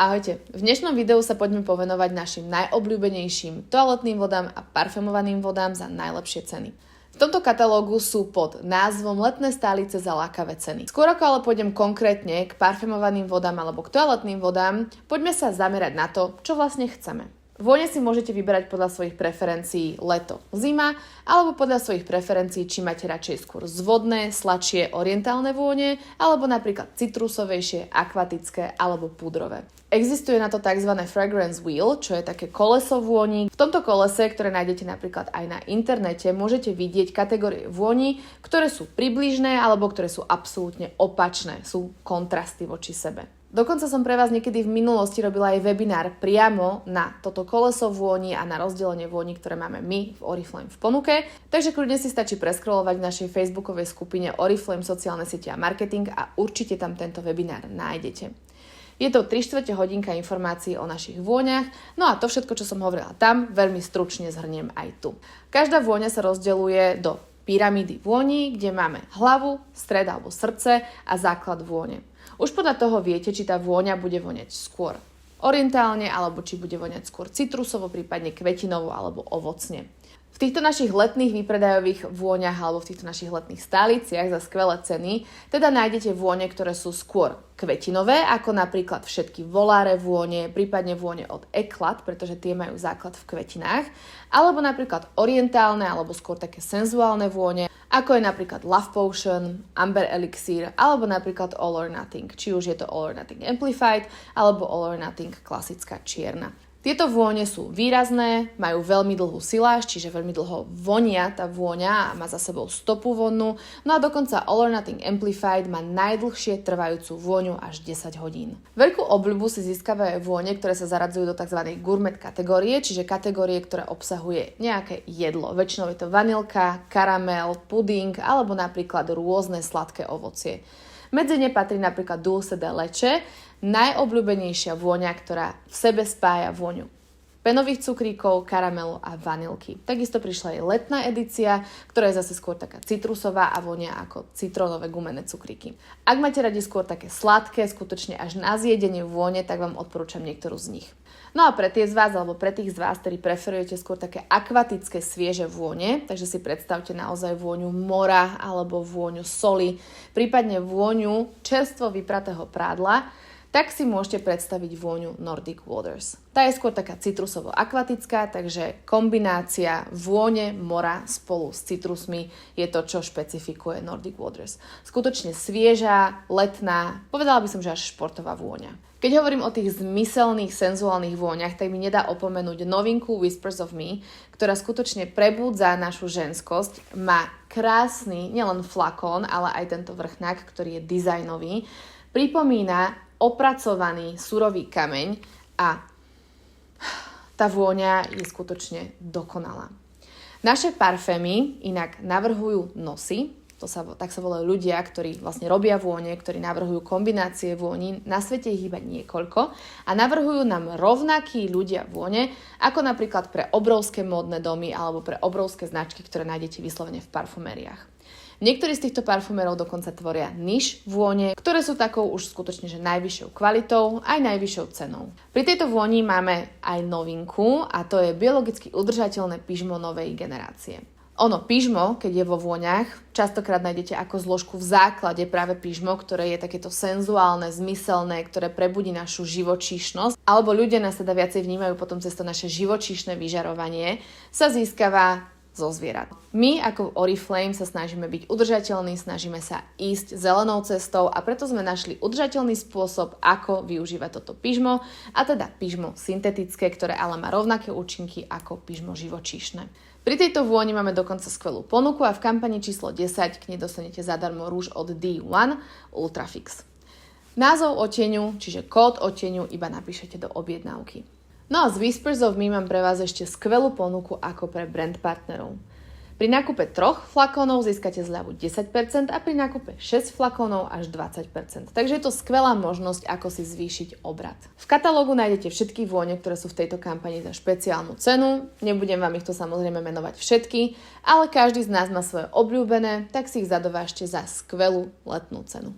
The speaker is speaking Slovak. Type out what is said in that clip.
Ahojte, v dnešnom videu sa poďme povenovať našim najobľúbenejším toaletným vodám a parfumovaným vodám za najlepšie ceny. V tomto katalógu sú pod názvom Letné stálice za lákavé ceny. Skôr ako ale pôjdem konkrétne k parfumovaným vodám alebo k toaletným vodám, poďme sa zamerať na to, čo vlastne chceme. Vône si môžete vyberať podľa svojich preferencií leto, zima, alebo podľa svojich preferencií, či máte radšej skôr zvodné, sladšie, orientálne vône, alebo napríklad citrusovejšie, akvatické alebo púdrové. Existuje na to tzv. Fragrance wheel, čo je také koleso vôní. V tomto kolese, ktoré nájdete napríklad aj na internete, môžete vidieť kategórie vôní, ktoré sú približné alebo ktoré sú absolútne opačné, sú kontrasty voči sebe. Dokonca som pre vás niekedy v minulosti robila aj webinár priamo na toto koleso vôni a na rozdelenie vôni, ktoré máme my v Oriflame v ponuke. Takže kľudne si stačí preskrolovať v našej facebookovej skupine Oriflame sociálne siete a marketing a určite tam tento webinár nájdete. Je to 3/4 hodinka informácií o našich vôňach, no a to všetko, čo som hovorila tam, veľmi stručne zhrniem aj tu. Každá vôňa sa rozdeľuje do pyramídy vôni, kde máme hlavu, stred alebo srdce a základ vône. Už podľa toho viete, či tá vôňa bude voňať skôr orientálne, alebo či bude voňať skôr citrusovo, prípadne kvetinovo alebo ovocne. V týchto našich letných výpredajových vôňach alebo v týchto našich letných stáliciach za skvelé ceny teda nájdete vône, ktoré sú skôr kvetinové, ako napríklad všetky voláre vône, prípadne vône od Eclat, pretože tie majú základ v kvetinách, alebo napríklad orientálne alebo skôr také senzuálne vône, ako je napríklad Love Potion, Amber Elixir, alebo napríklad All or Nothing, či už je to All or Nothing Amplified, alebo All or Nothing klasická čierna. Tieto vône sú výrazné, majú veľmi dlhú siláž, čiže veľmi dlho vonia tá vôňa a má za sebou stopu vonnú, no a dokonca All or Nothing Amplified má najdlhšie trvajúcu vôňu až 10 hodín. Veľkú obľubu si získavajú vône, ktoré sa zaradzujú do tzv. Gourmet kategórie, čiže kategórie, ktoré obsahuje nejaké jedlo. Väčšinou je to vanilka, karamel, puding alebo napríklad rôzne sladké ovocie. Medzi ne patrí napríklad Dulce de Leche, najobľúbenejšia vôňa, ktorá v sebe spája vôňu penových cukríkov, karamelu a vanilky. Takisto prišla aj letná edícia, ktorá je zase skôr taká citrusová a vonia ako citrónové gumené cukríky. Ak máte radi skôr také sladké, skutočne až na zjedenie vône, tak vám odporúčam niektorú z nich. No a pre tie z vás, alebo pre tých z vás, ktorí preferujete skôr také akvatické svieže vône, takže si predstavte naozaj vôňu mora alebo vôňu soli, prípadne vôňu čerstvo vypratého prádla, tak si môžete predstaviť vôňu Nordic Waters. Tá je skôr taká citrusovo-akvatická, takže kombinácia vône mora spolu s citrusmi je to, čo špecifikuje Nordic Waters. Skutočne svieža, letná, povedala by som, že až športová vôňa. Keď hovorím o tých zmyselných, senzuálnych vôňach, tak mi nedá opomenúť novinku Whispers of Me, ktorá skutočne prebúdza našu ženskosť. Má krásny, nielen flakón, ale aj tento vrchnák, ktorý je dizajnový. Pripomína opracovaný surový kameň a tá vôňa je skutočne dokonalá. Naše parfémy inak navrhujú nosy, tak sa volajú ľudia, ktorí vlastne robia vône, ktorí navrhujú kombinácie vôni. Na svete ich iba niekoľko a navrhujú nám rovnakí ľudia vône, ako napríklad pre obrovské módne domy alebo pre obrovské značky, ktoré nájdete vyslovene v parfumériách. Niektorí z týchto parfumérov dokonca tvoria niche vône, ktoré sú takou už skutočne že najvyššou kvalitou aj najvyššou cenou. Pri tejto vôni máme aj novinku a to je biologicky udržateľné pyžmo novej generácie. Ono pyžmo, keď je vo vôňach, častokrát nájdete ako zložku v základe práve pyžmo, ktoré je takéto senzuálne, zmyselné, ktoré prebudí našu živočíšnosť, alebo ľudia nás teda viacej vnímajú potom cez to naše živočíšne vyžarovanie, sa získava zo zvierat. My ako v Oriflame sa snažíme byť udržateľní, snažíme sa ísť zelenou cestou a preto sme našli udržateľný spôsob, ako využívať toto pyžmo, a teda pyžmo syntetické, ktoré ale má rovnaké účinky ako pyžmo živočíšne. Pri tejto vôni máme dokonca skvelú ponuku a v kampani číslo 10 k nej dostanete zadarmo rúž od D1 Ultrafix. Názov odtieňu, čiže kód odtieňu iba napíšete do objednávky. No a z Whispers of Me mám pre vás ešte skvelú ponuku ako pre brand partnerov. Pri nákupe 3 flakónov získate zľavu 10% a pri nákupe 6 flakónov až 20%. Takže je to skvelá možnosť, ako si zvýšiť obrat. V katalógu nájdete všetky vône, ktoré sú v tejto kampani za špeciálnu cenu. Nebudem vám ich to samozrejme menovať všetky, ale každý z nás má svoje obľúbené, tak si ich zadovážte za skvelú letnú cenu.